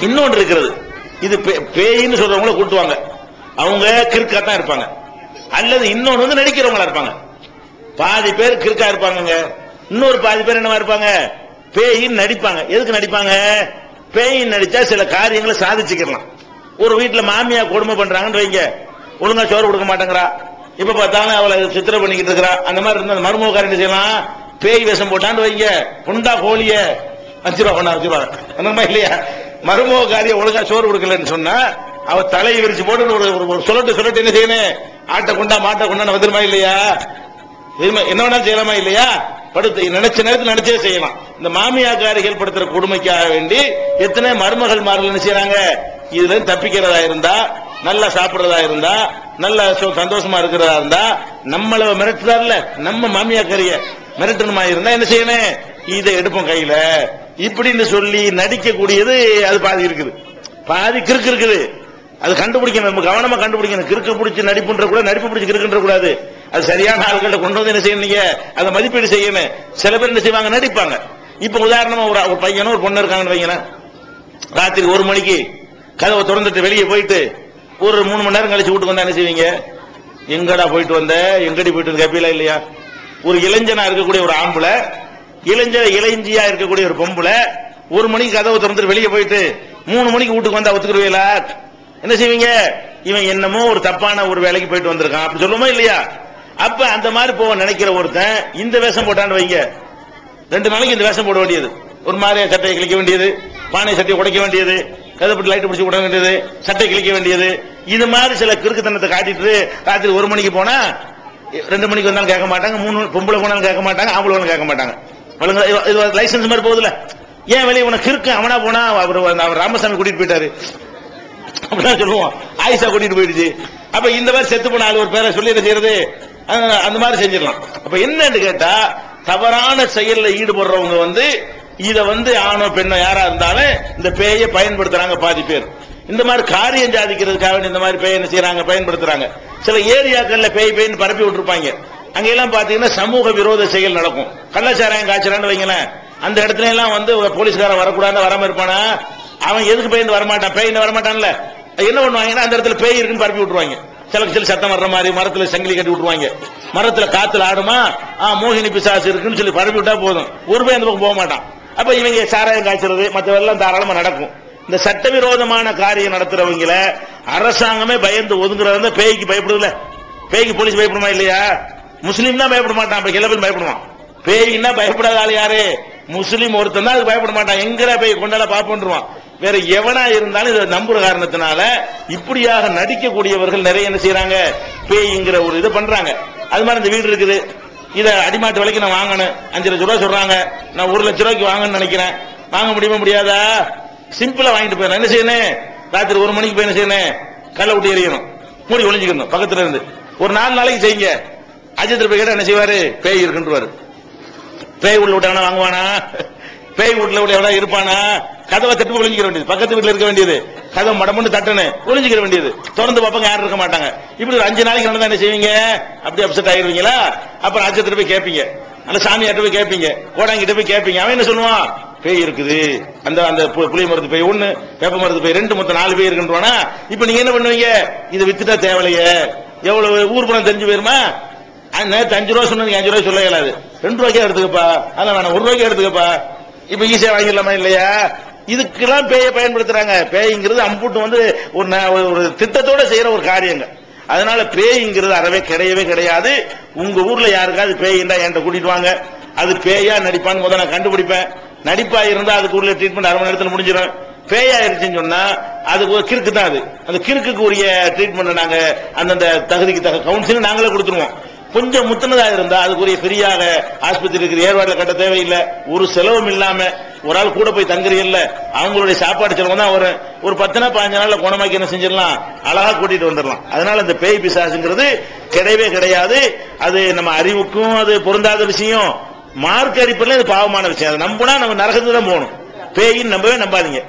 இன்னொன்று இருக்கிறது, இது பேயின்னு சொல்றவங்கள கூட்டுவாங்க, அவங்க கிறுக்கா தான் இருப்பாங்க. அல்லது இன்னொன்று வந்து நடிக்கிறவங்களா இருப்பாங்க. பாதி பேர் கிறுக்கா இருப்பாங்க, இன்னொரு பாதி பேர் என்னவா இருப்பாங்க, பேயின்னு நடிப்பாங்க. எதுக்கு நடிப்பாங்க? பேயின்னு நடிச்சா சில காரியங்களை சாதிச்சுக்கலாம். ஒரு வீட்டுல மாமியா கொடுமை பண்றாங்கன்னு வைங்க, ஒழுங்கா சோறு கொடுக்க மாட்டேங்கிறா, இப்ப பார்த்தாலும் அவளை சித்திரை பண்ணிக்கிட்டு இருக்கிறா, அந்த மாதிரி இருந்தா மருமகாரன் என்ன செய்யலாம், பேய் வேஷம் போட்டான்னு வைங்க, கொண்டா கோழிய 5 ரூபா கொண்டா 5 ரூபா அந்த மாதிரி இல்லையா. மருமகாரிய ஒழுங்கா சோறு கொடுக்கலன்னு சொன்னா அவ தலையை விரிச்சு போட்டு ஒரு சொல்லட்டு என்ன செய்யணும், ஆட்டை கொண்டா மாட்டை கொண்டான்னு வந்துருமா இல்லையா, என்ன வேணாலும் செய்யலாமா இல்லையா, படுத்து நினைச்ச நேரத்தில் நினைச்சே செய்யலாம். இந்த மாமியாக்காரிகள் படுத்துற கொடுமைக்காக வேண்டி எத்தனை மருமகள் மார்கள் என்ன செய்யறாங்க, இதுல தப்பிக்கிறதா இருந்தா, நல்லா சாப்பிடுறதா இருந்தா, நல்ல சந்தோஷமா இருக்கிறதா இருந்தா, நம்மள மிரட்டுறாருல நம்ம மாமியாக்காரிய மிரட்டணுமா இருந்தா என்ன செய்யணும், இதை எடுப்போம் கையில இப்படின்னு சொல்லி நடிக்கக்கூடியது அது பாதி இருக்குது. பாதி கிறுக்கு இருக்குது, அது கண்டுபிடிக்கணும், நம்ம கவனமா கண்டுபிடிக்கணும். கிறுக்கு பிடிச்சி நடிப்புன்ற கூட, நடிப்பு பிடிச்சி கிறுக்குன்ற கூடாது. அது சரியான ஆள்கிட்ட கொண்டு வந்து என்ன செய்யணும், நீங்க அதை மதிப்பீடு செய்யணும். சில பேர் என்ன செய்வாங்க, நடிப்பாங்க. இப்ப உதாரணமா ஒரு பையனும் ஒரு பொண்ணு இருக்காங்கன்னு வைங்களேன், ராத்திரி 1 மணிக்கு கதவை திறந்துட்டு வெளியே போயிட்டு ஒரு 3 மணி நேரம் கழிச்சு வீட்டுக்கு வந்தா என்ன செய்வீங்க, எங்கடா போயிட்டு வந்த, எங்கடி போயிட்டு வந்த கேப்பீங்களா இல்லையா. ஒரு இளைஞனா இருக்கக்கூடிய ஒரு ஆம்பளை, இளைஞ்சியா இருக்கக்கூடிய ஒரு பொம்பளை 1 மணிக்கு கதவை திறந்துட்டு வெளியே போயிட்டு 3 மணிக்கு வீட்டுக்கு வந்தா ஒத்துக்குருவீங்களா? என்ன செய்வீங்க, இவன் என்னமோ ஒரு தப்பான ஒரு வேலைக்கு போயிட்டு வந்திருக்கான் அப்படி சொல்லுமா இல்லையா. அப்ப அந்த மாதிரி போக நினைக்கிற ஒருத்தன் இந்த வேஷம் போட்டான்னு வைங்க, 2 நாளைக்கு இந்த வேஷம் போட வேண்டியது, ஒரு மாதிரியா சட்டையை கிழிக்க வேண்டியது, பானை சட்டையை உடைக்க வேண்டியது, கதப்பட்டு லைட் பிடிச்சி விட வேண்டியது, சட்டை கிழிக்க வேண்டியது, இது மாதிரி சில கிறுக்குத்தனத்தை காட்டிட்டு ராத்திரி 1 மணிக்கு போனா 2 மணிக்கு வந்தாலும் கேட்க மாட்டாங்க, 3 பொம்பளை போனாலும் கேட்க மாட்டாங்க, ஆம்பளை போனாலும் கேட்க மாட்டாங்க. லைசன்ஸ் மாதிரி போகுதுல, ஏன் வெளியே உனக்கு கிறுக்கு, அவனா போனா அவர் ராமசாமி கூட்டிட்டு போயிட்டாரு அப்படிதான் சொல்லுவோம், ஆயிஷா கூட்டிட்டு போயிடுச்சு. அப்ப இந்த மாதிரி செத்து போன ஆள் ஒரு பேரை சொல்லி என்ன செய்யறது, அந்த மாதிரி செஞ்சிடலாம். அப்ப என்னன்னு கேட்டா, தவறான செயல்ல ஈடுபடுறவங்க வந்து இத வந்து ஆணோ பெண்ணோ யாரா இருந்தாலும் இந்த பேயை பயன்படுத்துறாங்க. பாதி பேர் இந்த மாதிரி காரியம் சாதிக்கிறதுக்காக இந்த மாதிரி பேய் என்ன செய்யறாங்க, பயன்படுத்துறாங்க. சில ஏரியாக்கள்ல பேய்னு பரப்பி விட்டுருப்பாங்க, அங்கெல்லாம் பாத்தீங்கன்னா சமூக விரோத செயல் நடக்கும். கள்ளச்சாராயம் காய்ச்சறான்னு வைங்களேன், அந்த இடத்துல எல்லாம் வந்து போலீஸ்காரன் வரக்கூடாது, வராம இருப்பானா, அவன் எதுக்கு பேய்ந்து வரமாட்டான், பேய்ந்து வரமாட்டான்ல, என்ன பண்ணுவாங்கன்னா அந்த இடத்துல பேய் இருக்குன்னு பரப்பி விட்டுருவாங்க. சில சத்தம் வர்ற மாதிரி மரத்துல சங்கிலி கட்டி விட்டுருவாங்க, மரத்துல காத்துல ஆடுமா, மோகினி பிசாசு இருக்குன்னு சொல்லி பரப்பி விட்டா போதும், ஒரு பேய் அந்த பக்கம் போக மாட்டான். அப்ப இவங்க சாராயம் காய்ச்சறது மற்றவெல்லாம் தாராளமா நடக்கும். இந்த சட்டவிரோதமான காரியம் நடத்துறவங்கள அரசாங்கமே பயந்து ஒதுங்குறத, பேய்க்கு பயப்படுதுல, பேய்க்கு போலீஸ் பயப்படுமா இல்லையா, முஸ்லீம் தான் பயப்பட மாட்டான், அப்ப எல்லா பேரும் பயப்படுவான். பேய்னா பயப்படாத ஆள் யாரு, முஸ்லீம் ஒருத்தன் தான் அது பயப்பட மாட்டான், எங்கடா பேய் கொண்டாட பாப்போன்றுவான். வேற எவனா இருந்தாலும் இதை நம்புற காரணத்தினால இப்படியாக நடிக்கக்கூடியவர்கள் நிறைய என்ன செய்யறாங்க, பேய்ங்கிற ஒரு இதை பண்றாங்க. அது மாதிரி இந்த வீடு இருக்குது, இதை அடிமாட்டு விலைக்கு நான் வாங்கணும், 5 லட்சம் ரூபாய் சொல்றாங்க, நான் 1 லட்சம் ரூபாய்க்கு வாங்கன்னு நினைக்கிறேன், வாங்க முடியுமா முடியாதா, சிம்பிளா வாங்கிட்டு போயிடணும். என்ன செய்யணும், ராத்திரி 1 மணிக்கு போய் என்ன செய்யணும், கல்லை விட்டு எறியணும், மூடி ஒளிஞ்சுக்கணும் பக்கத்துல இருந்து. ஒரு 4 நாளைக்கு செய்யுங்க. அஜித் போய் கேட்டா என்ன செய்வாரு, பேய் இருக்குன்றாரு. பேய் உள்ள விட்டாங்கன்னா வாங்குவானா, பேய் வீட்டுல எவ்வளவு இருப்பானா, கதவை தட்டு ஒளிஞ்சிக்க வேண்டியது, பக்கத்து வீட்டுல இருக்க வேண்டியது, கதவை மடமுன்னு தட்டனு ஒளிஞ்சிக்க வேண்டியது, திறந்து பார்ப்பாங்க யாரும் இருக்க மாட்டாங்க. இப்படி ஒரு 5 நாளைக்கு நடந்தா என்ன செய்வீங்க, அப்படி அப்செட் ஆயிருவீங்களா. அப்புறம் அஜித் போய் கேட்பீங்க, அந்த சாமியார்ட்ட போய் கேட்பீங்க, கோடாங்கிட்ட போய் கேட்பீங்க, அவன் என்ன சொல்லுவான், பேய் இருக்குது, அந்த புளிய மருந்து பேய் 1, வேப்ப மருந்து பேய் 2, மொத்தம் 4 பேய் இருக்குன்றானா. இப்ப நீங்க என்ன பண்ணுவீங்க, இதை வித்துட்டா தேவையில்லையே, எவ்வளவு ஊர் பணம் தெரிஞ்சு போயிருமா, நேற்று 5 ரூபா சொன்னீங்க, 5 ரூபாய் சொல்ல இயலாது, 2 ரூபாய்க்கே எடுத்துக்கப்பா, அதெல்லாம் வேணாம் 1 ரூபாய்க்கே எடுத்துக்கப்பா, இப்ப ஈஸியா வாங்கிடலாமா இல்லையா. இதுக்கெல்லாம் பேயை பயன்படுத்துறாங்க. பேய்ங்கிறது அம்புட்டு வந்து ஒரு திட்டத்தோட செய்யற ஒரு காரியங்க. அதனால பேய்ங்கிறது அறவே கிடையவே கிடையாது. உங்க ஊர்ல யாருக்காவது பேய்ண்டா என்கிட்ட கூட்டிட்டு வாங்க, அது பேயா நடிப்பான்னு முதல்ல நான் கண்டுபிடிப்பேன். நடிப்பா இருந்தா அதுக்கு உள்ள ட்ரீட்மெண்ட் 1/2 மணி நேரத்தில் முடிஞ்சிடும். பேயா இருந்துச்சுன்னு சொன்னா அதுக்கு ஒரு கிறுக்கு தான், அது அந்த கிறுக்குக்கு உரிய ட்ரீட்மெண்ட் நாங்க அந்தந்த தகுதிக்கு தக்க கவுன்சிலிங் நாங்களே கொடுத்துருவோம். கொஞ்சம் முத்தினதா இருந்தா அதுக்குரிய ஃப்ரீயாக ஆஸ்பத்திரி இருக்கிற ஏற்பாடுல கட்ட தேவையில்லை, ஒரு செலவும் இல்லாம ஒரு ஆள் கூட போய் தங்குறீங்கல்ல, அவங்களுடைய சாப்பாடு செலவு தான் வரும். ஒரு 10 நாள் 15 நாள்ல குணமாக்கி என்ன செஞ்சிடலாம், அழகா கூட்டிட்டு வந்துடலாம். அதனால இந்த பேய் பிசாசுங்கிறது கிடையவே கிடையாது. அது நம்ம அறிவுக்கும் அது பொருந்தாத விஷயம், மார்க் அடிப்படையில் அது பாவமான விஷயம். அதை நம்பினா நம்ம நரகத்துக்கு தான் போகணும். பேயின்னு நம்பவே நம்பாதீங்க.